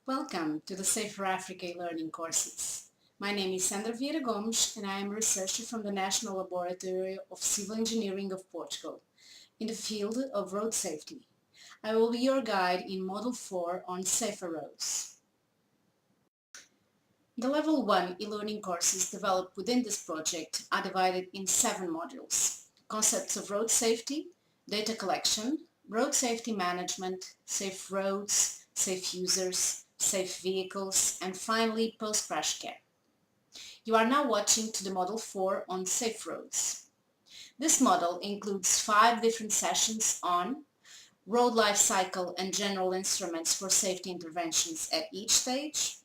Welcome to the SaferAfrica learning courses. My name is Sandra Vieira Gomes and I am a researcher from the National Laboratory of Civil Engineering of Portugal in the field of road safety. I will be your guide in Module 4 on safer roads. The Level 1 e-learning courses developed within this project are divided in 7 modules: concepts of road safety, data collection, road safety management, safe roads, safe users, safe vehicles, and finally post-crash care. You are now watching to the Module 4 on safe roads. This model includes 5 different sessions on road life cycle and general instruments for safety interventions at each stage,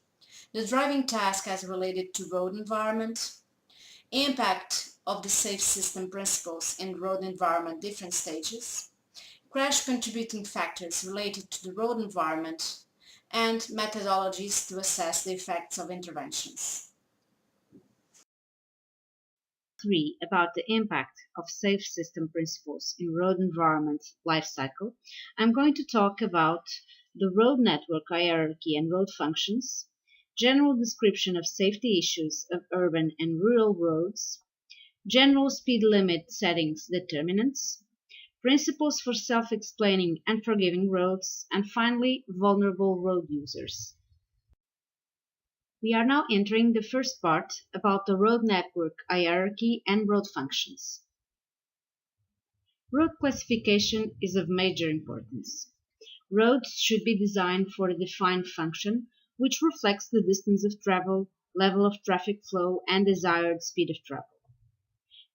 the driving task as related to road environment, impact of the safe system principles in road environment different stages, crash contributing factors related to the road environment, and methodologies to assess the effects of interventions. 3 about the impact of safe system principles in road environment life cycle, I'm going to talk about the road network hierarchy and road functions, general description of safety issues of urban and rural roads, general speed limit settings determinants, principles for self-explaining and forgiving roads, and finally, vulnerable road users. We are now entering the first part about the road network hierarchy and road functions. Road classification is of major importance. Roads should be designed for a defined function which reflects the distance of travel, level of traffic flow, and desired speed of travel.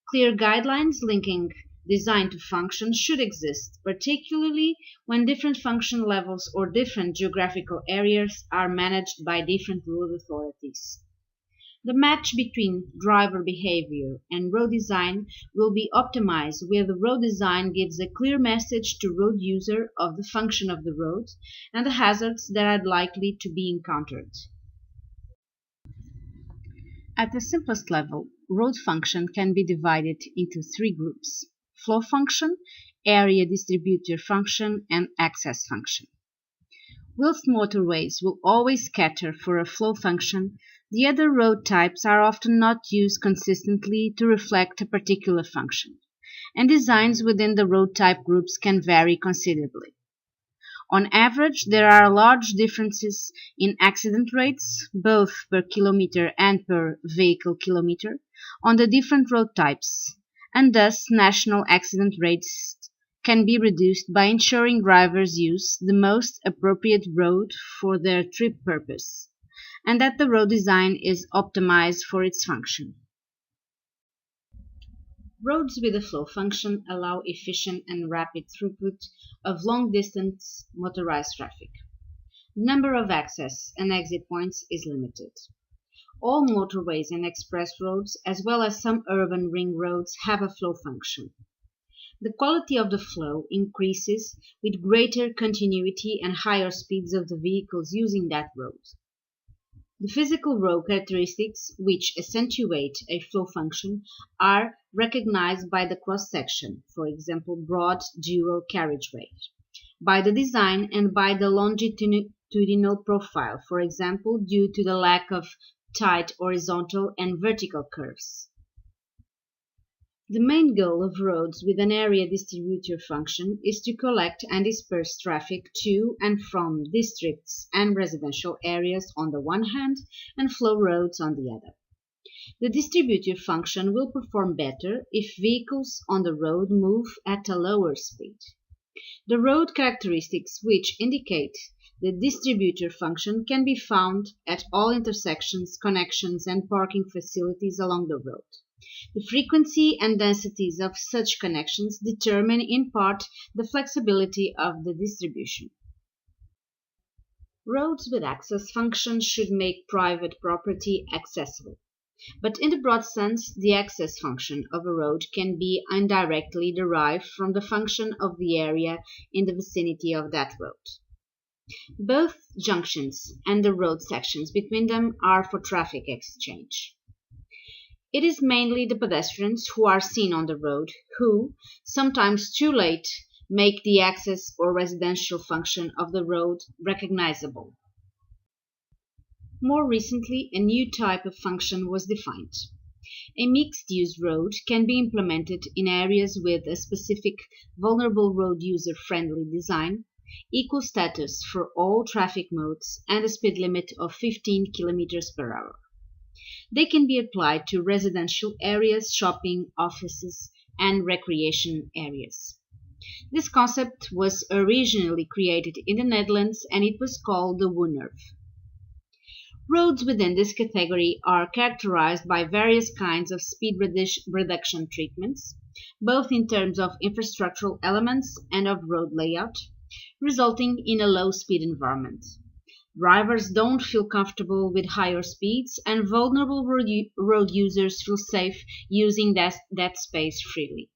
Clear guidelines linking design to function should exist, particularly when different function levels or different geographical areas are managed by different road authorities. The match between driver behavior and road design will be optimized where the road design gives a clear message to road user of the function of the road and the hazards that are likely to be encountered. At the simplest level, road function can be divided into 3 groups: flow function, area distributor function, and access function. Whilst motorways will always cater for a flow function, the other road types are often not used consistently to reflect a particular function, and designs within the road type groups can vary considerably. On average, there are large differences in accident rates, both per kilometer and per vehicle kilometer, on the different road types, and thus national accident rates can be reduced by ensuring drivers use the most appropriate road for their trip purpose, and that the road design is optimized for its function. Roads with a flow function allow efficient and rapid throughput of long-distance motorized traffic. The number of access and exit points is limited. All motorways and express roads, as well as some urban ring roads, have a flow function. The quality of the flow increases with greater continuity and higher speeds of the vehicles using that road. The physical road characteristics which accentuate a flow function are recognized by the cross-section, for example broad dual carriageway, by the design, and by the longitudinal profile, for example due to the lack of tight horizontal and vertical curves. The main goal of roads with an area distributor function is to collect and disperse traffic to and from districts and residential areas on the one hand and flow roads on the other. The distributor function will perform better if vehicles on the road move at a lower speed. The road characteristics which indicate the distributor function can be found at all intersections, connections, and parking facilities along the road. The frequency and densities of such connections determine in part the flexibility of the distribution. Roads with access functions should make private property accessible, but in the broad sense, the access function of a road can be indirectly derived from the function of the area in the vicinity of that road. Both junctions and the road sections between them are for traffic exchange. It is mainly the pedestrians who are seen on the road who, sometimes too late, make the access or residential function of the road recognizable. More recently, a new type of function was defined. A mixed-use road can be implemented in areas with a specific vulnerable road user-friendly design, equal status for all traffic modes, and a speed limit of 15 km per hour. They can be applied to residential areas, shopping, offices, and recreation areas. This concept was originally created in the Netherlands and it was called the WUNERV. Roads within this category are characterized by various kinds of speed reduction treatments, both in terms of infrastructural elements and of road layout, resulting in a low-speed environment. Drivers don't feel comfortable with higher speeds, and vulnerable road users feel safe using that space freely.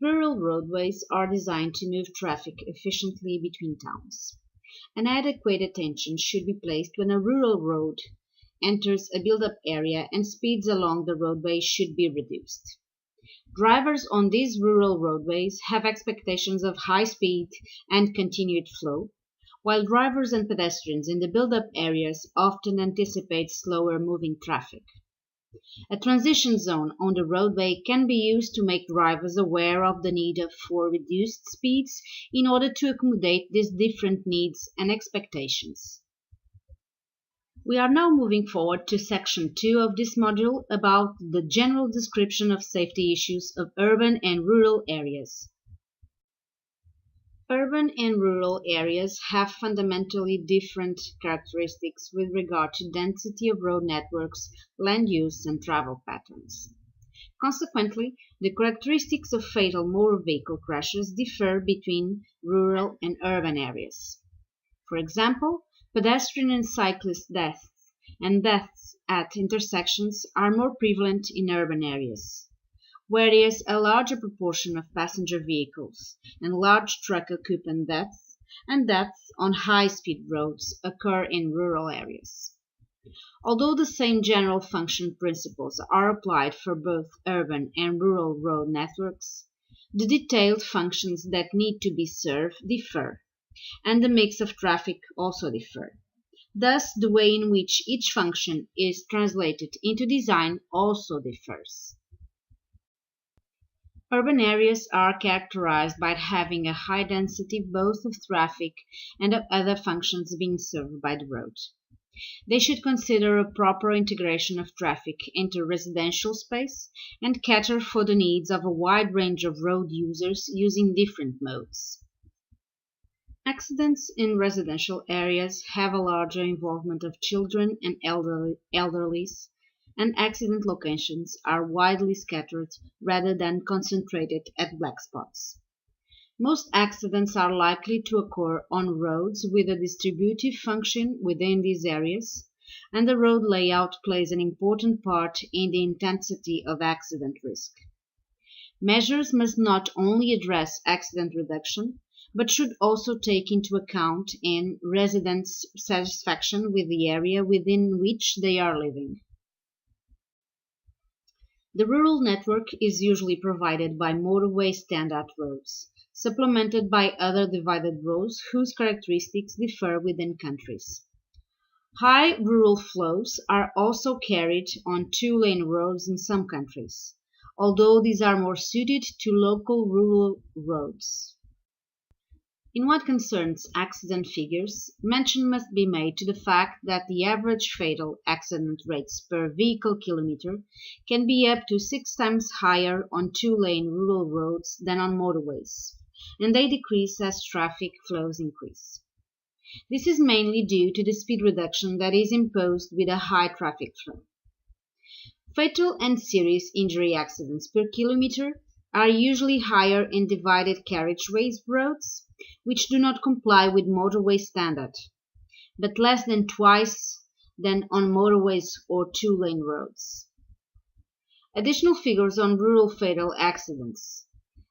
Rural roadways are designed to move traffic efficiently between towns. An adequate attention should be placed when a rural road enters a built-up area and speeds along the roadway should be reduced. Drivers on these rural roadways have expectations of high speed and continued flow, while drivers and pedestrians in the built-up areas often anticipate slower moving traffic. A transition zone on the roadway can be used to make drivers aware of the need for reduced speeds in order to accommodate these different needs and expectations. We are now moving forward to section 2 of this module about the general description of safety issues of urban and rural areas. Urban and rural areas have fundamentally different characteristics with regard to density of road networks, land use, and travel patterns. Consequently, the characteristics of fatal motor vehicle crashes differ between rural and urban areas. For example, pedestrian and cyclist deaths and deaths at intersections are more prevalent in urban areas, whereas a larger proportion of passenger vehicles and large truck occupant deaths and deaths on high-speed roads occur in rural areas. Although the same general function principles are applied for both urban and rural road networks, the detailed functions that need to be served differ, and the mix of traffic also differ. Thus, the way in which each function is translated into design also differs. Urban areas are characterized by having a high density both of traffic and of other functions being served by the road. They should consider a proper integration of traffic into residential space and cater for the needs of a wide range of road users using different modes. Accidents in residential areas have a larger involvement of children and elderlies, and accident locations are widely scattered rather than concentrated at black spots. Most accidents are likely to occur on roads with a distributive function within these areas, and the road layout plays an important part in the intensity of accident risk. Measures must not only address accident reduction, but should also take into account in residents' satisfaction with the area within which they are living. The rural network is usually provided by motorway standard roads, supplemented by other divided roads whose characteristics differ within countries. High rural flows are also carried on two-lane roads in some countries, although these are more suited to local rural roads. In what concerns accident figures, mention must be made to the fact that the average fatal accident rates per vehicle kilometer can be up to 6 times higher on two-lane rural roads than on motorways, and they decrease as traffic flows increase. This is mainly due to the speed reduction that is imposed with a high traffic flow. Fatal and serious injury accidents per kilometer are usually higher in divided carriageways roads, which do not comply with motorway standard, but less than twice than on motorways or two-lane roads. Additional figures on rural fatal accidents.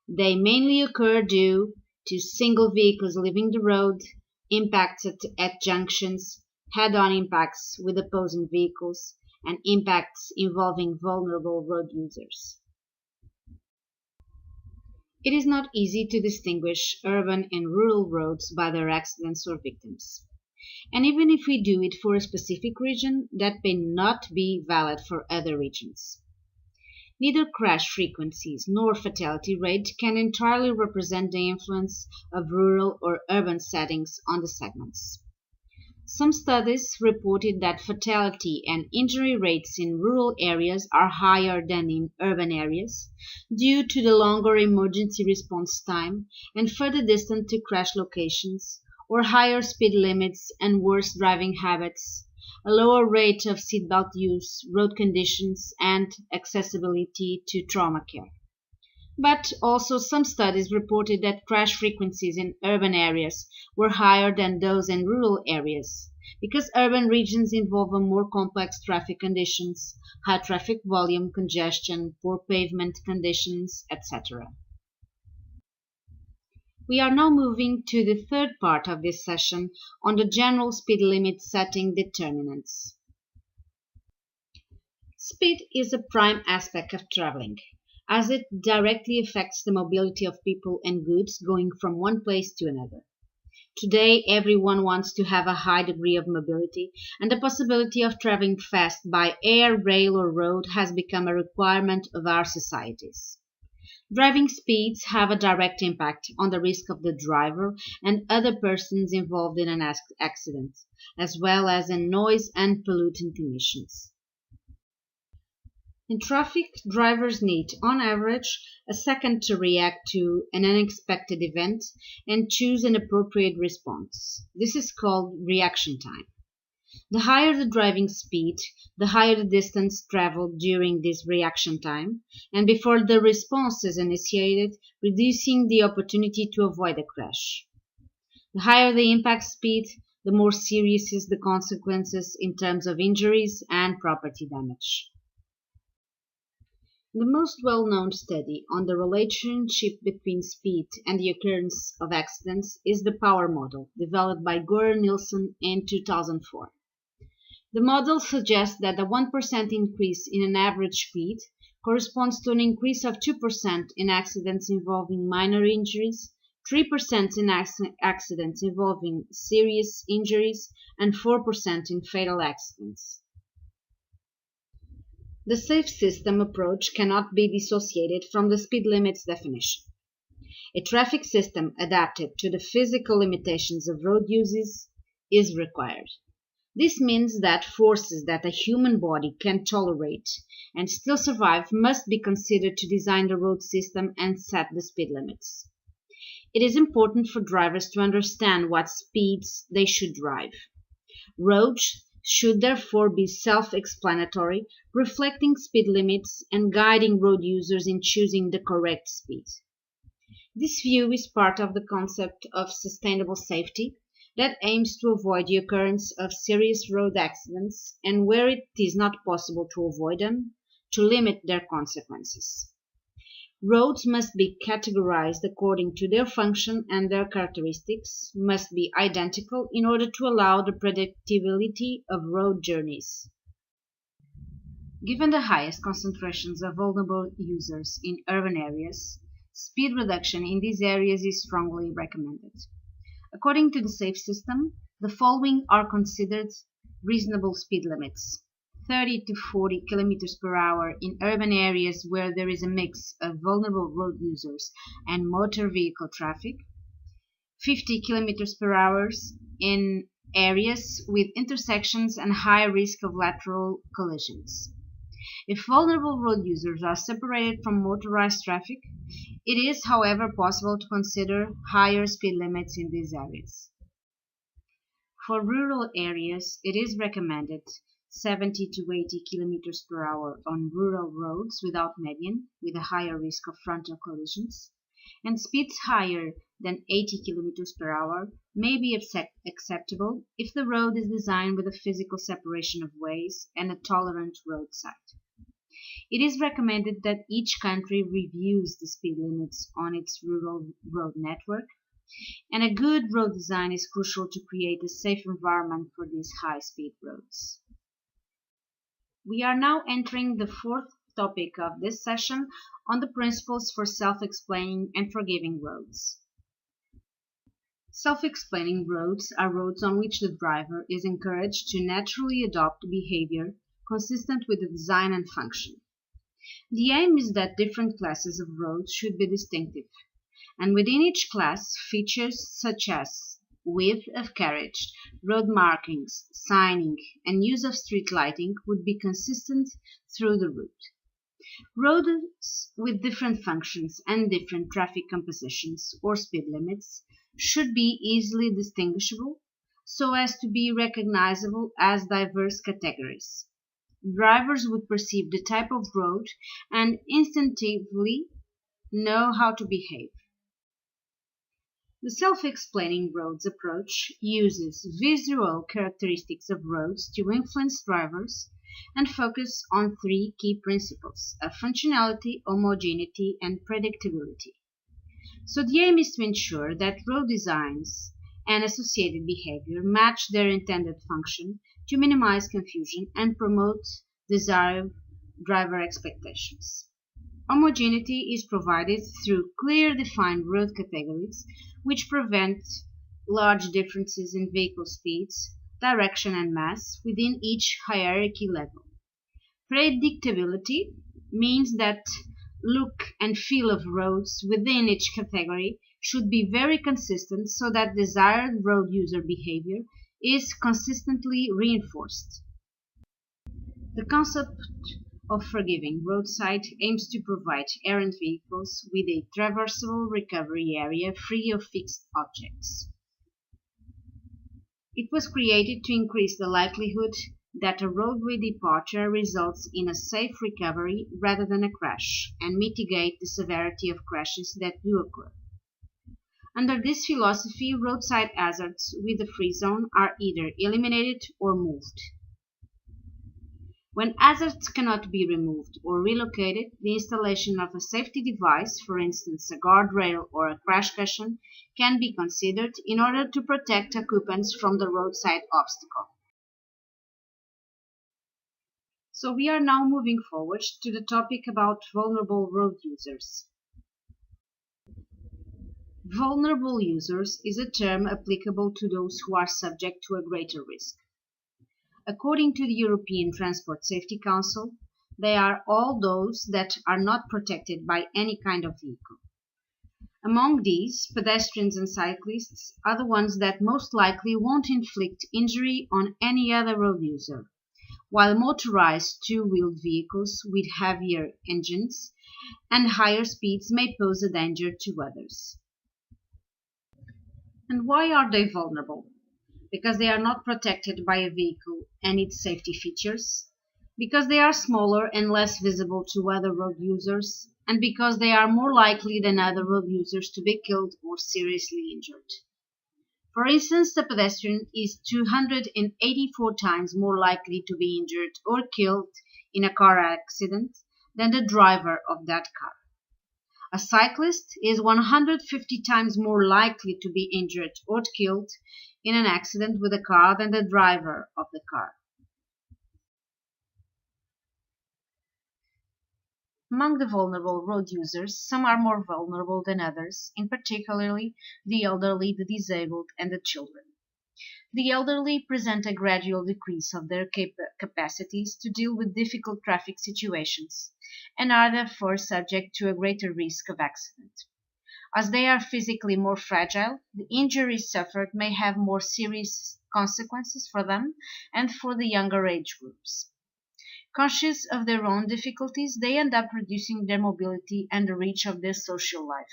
They mainly occur due to single vehicles leaving the road, impacts at junctions, head-on impacts with opposing vehicles, and impacts involving vulnerable road users. It is not easy to distinguish urban and rural roads by their accidents or victims. And even if we do it for a specific region, that may not be valid for other regions. Neither crash frequencies nor fatality rate can entirely represent the influence of rural or urban settings on the segments. Some studies reported that fatality and injury rates in rural areas are higher than in urban areas due to the longer emergency response time and further distance to crash locations, or higher speed limits and worse driving habits, a lower rate of seatbelt use, road conditions, and accessibility to trauma care. But also some studies reported that crash frequencies in urban areas were higher than those in rural areas, because urban regions involve a more complex traffic conditions, high traffic volume, congestion, poor pavement conditions, etc. We are now moving to the third part of this session on the general speed limit setting determinants. Speed is a prime aspect of traveling, as it directly affects the mobility of people and goods going from one place to another. Today, everyone wants to have a high degree of mobility, and the possibility of traveling fast by air, rail, or road has become a requirement of our societies. Driving speeds have a direct impact on the risk of the driver and other persons involved in an accident, as well as in noise and pollutant emissions. In traffic, drivers need, on average, a second to react to an unexpected event and choose an appropriate response. This is called reaction time. The higher the driving speed, the higher the distance traveled during this reaction time and before the response is initiated, reducing the opportunity to avoid a crash. The higher the impact speed, the more serious is the consequences in terms of injuries and property damage. The most well-known study on the relationship between speed and the occurrence of accidents is the power model, developed by Goer-Nielsen in 2004. The model suggests that a 1% increase in an average speed corresponds to an increase of 2% in accidents involving minor injuries, 3% in accidents involving serious injuries, and 4% in fatal accidents. The safe system approach cannot be dissociated from the speed limits definition. A traffic system adapted to the physical limitations of road uses is required. This means that forces that a human body can tolerate and still survive must be considered to design the road system and set the speed limits. It is important for drivers to understand what speeds they should drive. Roads should therefore be self-explanatory, reflecting speed limits and guiding road users in choosing the correct speed. This view is part of the concept of sustainable safety that aims to avoid the occurrence of serious road accidents and, where it is not possible to avoid them, to limit their consequences. Roads must be categorized according to their function and their characteristics must be identical in order to allow the predictability of road journeys. Given the highest concentrations of vulnerable users in urban areas, speed reduction in these areas is strongly recommended. According to the SAFE system, the following are considered reasonable speed limits: 30 to 40 km per hour in urban areas where there is a mix of vulnerable road users and motor vehicle traffic, 50 km per hour in areas with intersections and high risk of lateral collisions. If vulnerable road users are separated from motorized traffic, it is, however, possible to consider higher speed limits in these areas. For rural areas, it is recommended 70 to 80 km per hour on rural roads without median, with a higher risk of frontal collisions, and speeds higher than 80 km per hour may be acceptable if the road is designed with a physical separation of ways and a tolerant roadside. It is recommended that each country reviews the speed limits on its rural road network, and a good road design is crucial to create a safe environment for these high-speed roads. We are now entering the fourth topic of this session on the principles for self-explaining and forgiving roads. Self-explaining roads are roads on which the driver is encouraged to naturally adopt behavior consistent with the design and function. The aim is that different classes of roads should be distinctive, and within each class, features such as width of carriage, road markings, signing, and use of street lighting would be consistent through the route. Roads with different functions and different traffic compositions or speed limits should be easily distinguishable so as to be recognizable as diverse categories. Drivers would perceive the type of road and instinctively know how to behave. The self-explaining roads approach uses visual characteristics of roads to influence drivers and focus on three key principles of functionality, homogeneity, and predictability. So the aim is to ensure that road designs and associated behavior match their intended function to minimize confusion and promote desired driver expectations. Homogeneity is provided through clear defined road categories which prevent large differences in vehicle speeds, direction and mass within each hierarchy level. Predictability means that look and feel of roads within each category should be very consistent so that desired road user behavior is consistently reinforced. The concept of forgiving roadside aims to provide errant vehicles with a traversable recovery area free of fixed objects. It was created to increase the likelihood that a roadway departure results in a safe recovery rather than a crash, and mitigate the severity of crashes that do occur. Under this philosophy, roadside hazards with a free zone are either eliminated or moved. When hazards cannot be removed or relocated, the installation of a safety device, for instance a guardrail or a crash cushion, can be considered in order to protect occupants from the roadside obstacle. So we are now moving forward to the topic about vulnerable road users. Vulnerable users is a term applicable to those who are subject to a greater risk. According to the European Transport Safety Council, they are all those that are not protected by any kind of vehicle. Among these, pedestrians and cyclists are the ones that most likely won't inflict injury on any other road user, while motorized two-wheeled vehicles with heavier engines and higher speeds may pose a danger to others. And why are they vulnerable? Because they are not protected by a vehicle and its safety features, because they are smaller and less visible to other road users, and because they are more likely than other road users to be killed or seriously injured. For instance, the pedestrian is 284 times more likely to be injured or killed in a car accident than the driver of that car. A cyclist is 150 times more likely to be injured or killed in an accident with a car than the driver of the car. Among the vulnerable road users, some are more vulnerable than others, in particularly the elderly, the disabled, and the children. The elderly present a gradual decrease of their capacities to deal with difficult traffic situations, and are therefore subject to a greater risk of accident. As they are physically more fragile, the injuries suffered may have more serious consequences for them and for the younger age groups. Conscious of their own difficulties, they end up reducing their mobility and the reach of their social life.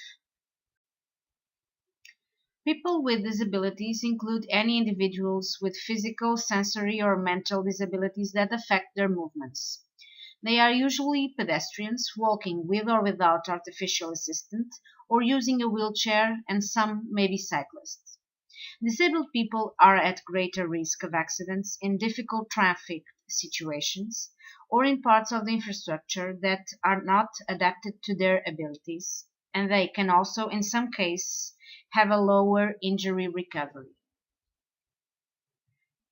People with disabilities include any individuals with physical, sensory, or mental disabilities that affect their movements. They are usually pedestrians walking with or without artificial assistance or using a wheelchair, and some may be cyclists. Disabled people are at greater risk of accidents in difficult traffic situations or in parts of the infrastructure that are not adapted to their abilities, and they can also, in some cases, have a lower injury recovery.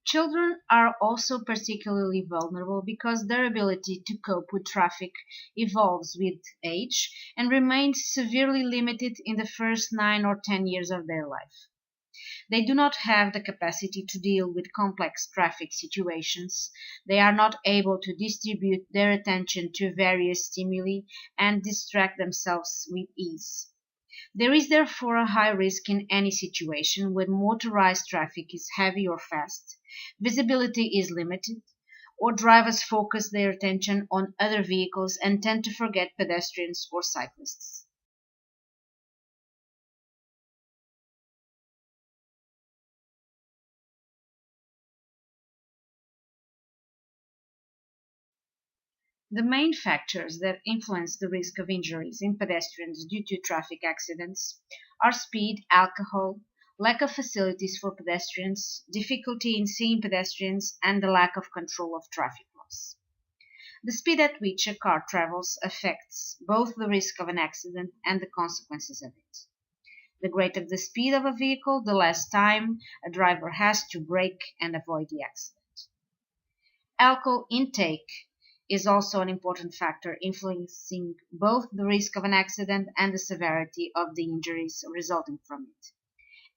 Children are also particularly vulnerable because their ability to cope with traffic evolves with age and remains severely limited in the first 9 or 10 years of their life. They do not have the capacity to deal with complex traffic situations. They are not able to distribute their attention to various stimuli and distract themselves with ease. There is therefore a high risk in any situation when motorized traffic is heavy or fast, visibility is limited, or drivers focus their attention on other vehicles and tend to forget pedestrians or cyclists. The main factors that influence the risk of injuries in pedestrians due to traffic accidents are speed, alcohol, lack of facilities for pedestrians, difficulty in seeing pedestrians, and the lack of control of traffic laws. The speed at which a car travels affects both the risk of an accident and the consequences of it. The greater the speed of a vehicle, the less time a driver has to brake and avoid the accident. Alcohol intake is also an important factor influencing both the risk of an accident and the severity of the injuries resulting from it,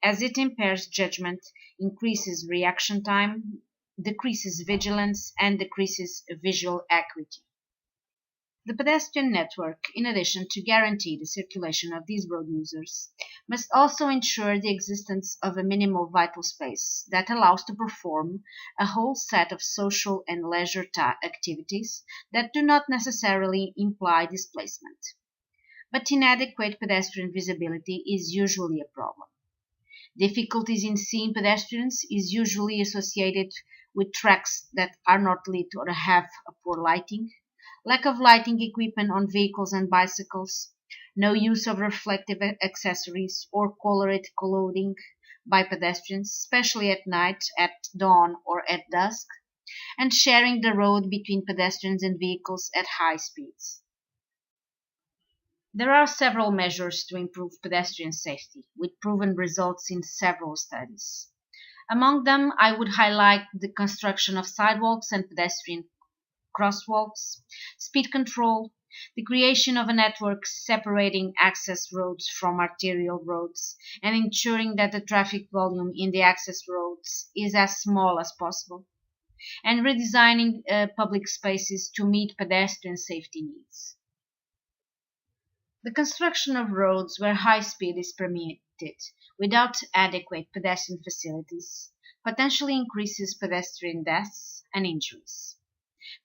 as it impairs judgment, increases reaction time, decreases vigilance, and decreases visual acuity. The pedestrian network, in addition to guarantee the circulation of these road users, must also ensure the existence of a minimal vital space that allows to perform a whole set of social and leisure activities that do not necessarily imply displacement. But inadequate pedestrian visibility is usually a problem. Difficulties in seeing pedestrians is usually associated with tracks that are not lit or have a poor lighting, lack of lighting equipment on vehicles and bicycles, no use of reflective accessories or colored clothing by pedestrians, especially at night, at dawn, or at dusk, and sharing the road between pedestrians and vehicles at high speeds. There are several measures to improve pedestrian safety, with proven results in several studies. Among them, I would highlight the construction of sidewalks and pedestrian crosswalks, speed control, the creation of a network separating access roads from arterial roads, and ensuring that the traffic volume in the access roads is as small as possible, and redesigning public spaces to meet pedestrian safety needs. The construction of roads where high speed is permitted without adequate pedestrian facilities potentially increases pedestrian deaths and injuries.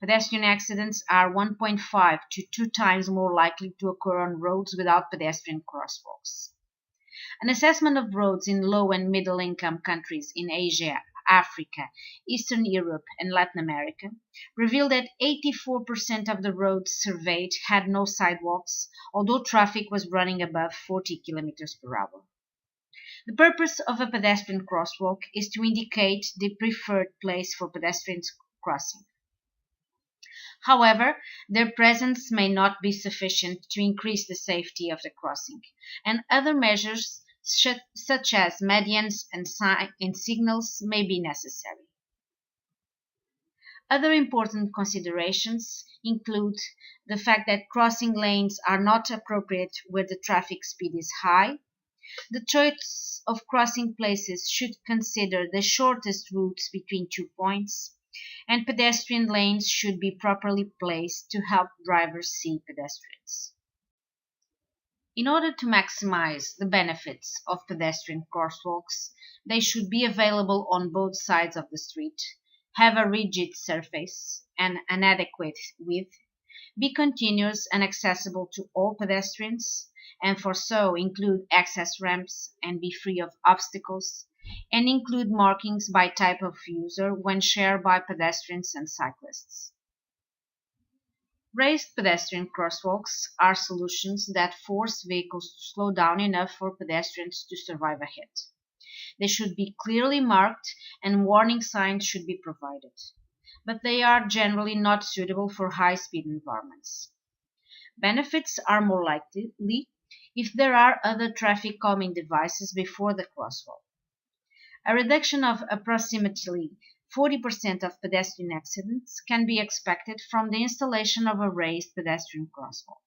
Pedestrian accidents are 1.5 to 2 times more likely to occur on roads without pedestrian crosswalks. An assessment of roads in low and middle income countries in Asia, Africa, Eastern Europe, and Latin America revealed that 84% of the roads surveyed had no sidewalks, although traffic was running above 40 kilometers per hour. The purpose of a pedestrian crosswalk is to indicate the preferred place for pedestrians crossing. However, their presence may not be sufficient to increase the safety of the crossing, and other measures such as medians and signals may be necessary. Other important considerations include the fact that crossing lanes are not appropriate where the traffic speed is high. The choice of crossing places should consider the shortest routes between 2 points, and pedestrian lanes should be properly placed to help drivers see pedestrians. In order to maximize the benefits of pedestrian crosswalks, they should be available on both sides of the street, have a rigid surface and an adequate width, be continuous and accessible to all pedestrians, and for so include access ramps and be free of obstacles, and include markings by type of user when shared by pedestrians and cyclists. Raised pedestrian crosswalks are solutions that force vehicles to slow down enough for pedestrians to survive a hit. They should be clearly marked and warning signs should be provided, but they are generally not suitable for high-speed environments. Benefits are more likely if there are other traffic calming devices before the crosswalk. A reduction of approximately 40% of pedestrian accidents can be expected from the installation of a raised pedestrian crosswalk.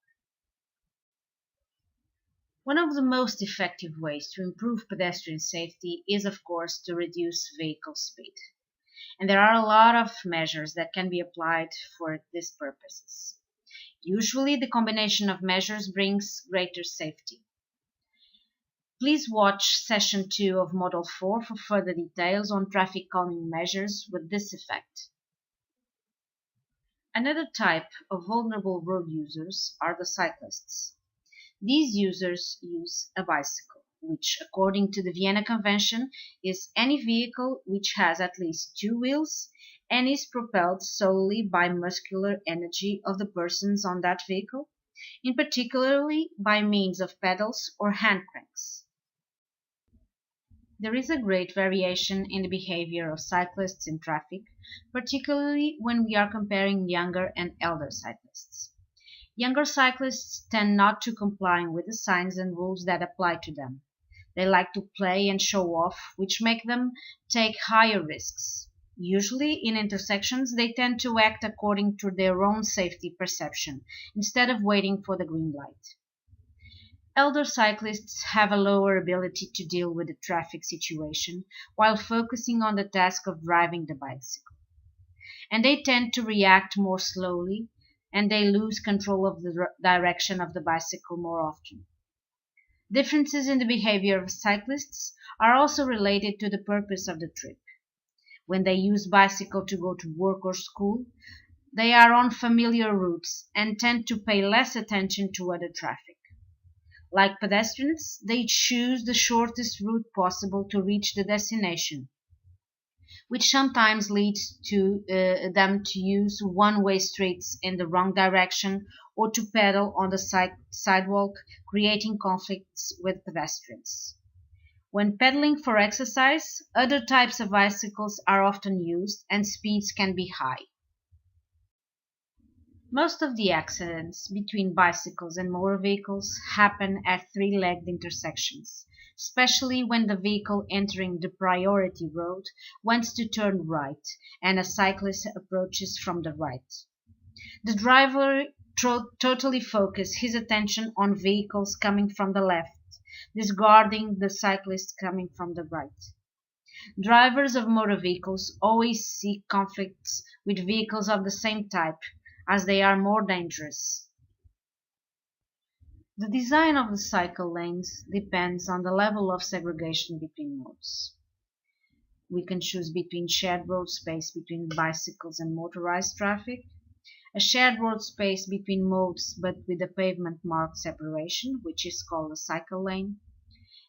One of the most effective ways to improve pedestrian safety is, of course, to reduce vehicle speed. And there are a lot of measures that can be applied for these purposes. Usually, the combination of measures brings greater safety. Please watch Session 2 of Model 4 for further details on traffic calming measures with this effect. Another type of vulnerable road users are the cyclists. These users use a bicycle, which, according to the Vienna Convention, is any vehicle which has at least two wheels and is propelled solely by muscular energy of the persons on that vehicle, in particularly by means of pedals or hand cranks. There is a great variation in the behavior of cyclists in traffic, particularly when we are comparing younger and elder cyclists. Younger cyclists tend not to comply with the signs and rules that apply to them. They like to play and show off, which make them take higher risks. Usually, in intersections, they tend to act according to their own safety perception, instead of waiting for the green light. Elder cyclists have a lower ability to deal with the traffic situation while focusing on the task of driving the bicycle. And they tend to react more slowly, and they lose control of the direction of the bicycle more often. Differences in the behavior of cyclists are also related to the purpose of the trip. When they use bicycle to go to work or school, they are on familiar routes and tend to pay less attention to other traffic. Like pedestrians, they choose the shortest route possible to reach the destination, which sometimes leads to them to use one-way streets in the wrong direction or to pedal on the sidewalk, creating conflicts with pedestrians. When pedaling for exercise, other types of bicycles are often used and speeds can be high. Most of the accidents between bicycles and motor vehicles happen at three-legged intersections, especially when the vehicle entering the priority road wants to turn right and a cyclist approaches from the right. The driver totally focuses his attention on vehicles coming from the left, disregarding the cyclist coming from the right. Drivers of motor vehicles always seek conflicts with vehicles of the same type, as they are more dangerous. The design of the cycle lanes depends on the level of segregation between modes. We can choose between shared road space between bicycles and motorized traffic, a shared road space between modes but with a pavement marked separation, which is called a cycle lane,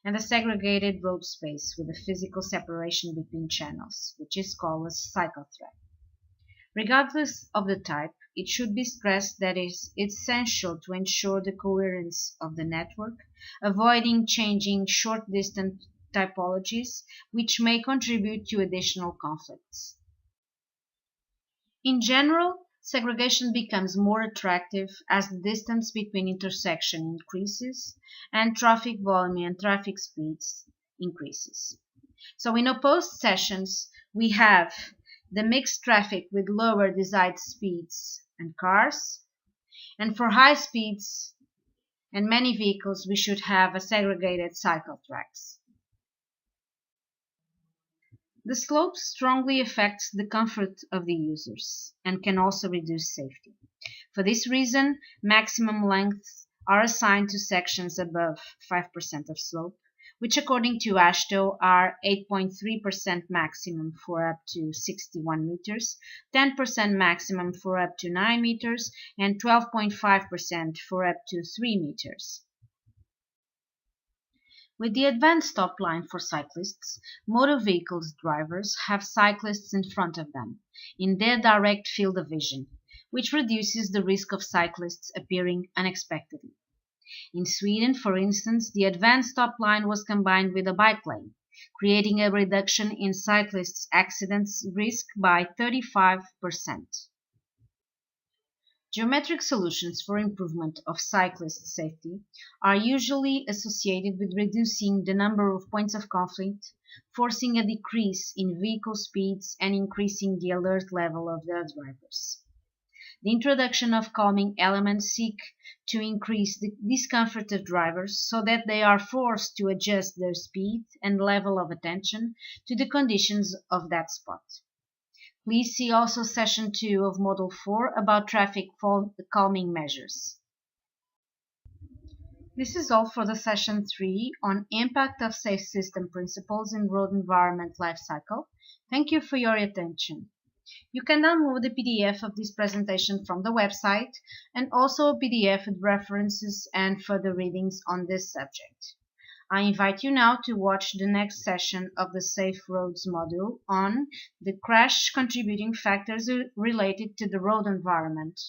and a segregated road space with a physical separation between channels, which is called a cycle track. Regardless of the type, it should be stressed that it's essential to ensure the coherence of the network, avoiding changing short-distance typologies, which may contribute to additional conflicts. In general, segregation becomes more attractive as the distance between intersections increases and traffic volume and traffic speeds increases. So in opposed sessions, we have the mixed traffic with lower desired speeds and cars, and for high speeds and many vehicles we should have a segregated cycle tracks. The slope strongly affects the comfort of the users and can also reduce safety. For this reason, maximum lengths are assigned to sections above 5% of slope, which according to AASHTO are 8.3% maximum for up to 61 meters, 10% maximum for up to 9 meters, and 12.5% for up to 3 meters. With the advanced stop line for cyclists, motor vehicles drivers have cyclists in front of them, in their direct field of vision, which reduces the risk of cyclists appearing unexpectedly. In Sweden, for instance, the advanced stop line was combined with a bike lane, creating a reduction in cyclists' accidents risk by 35%. Geometric solutions for improvement of cyclist safety are usually associated with reducing the number of points of conflict, forcing a decrease in vehicle speeds, and increasing the alert level of their drivers. The introduction of calming elements seek to increase the discomfort of drivers so that they are forced to adjust their speed and level of attention to the conditions of that spot. Please see also Session 2 of Module 4 about traffic calming measures. This is all for the Session 3 on Impact of Safe System Principles in Road Environment Lifecycle. Thank you for your attention. You can download the PDF of this presentation from the website and also a PDF with references and further readings on this subject. I invite you now to watch the next session of the Safe Roads module on the crash contributing factors related to the road environment.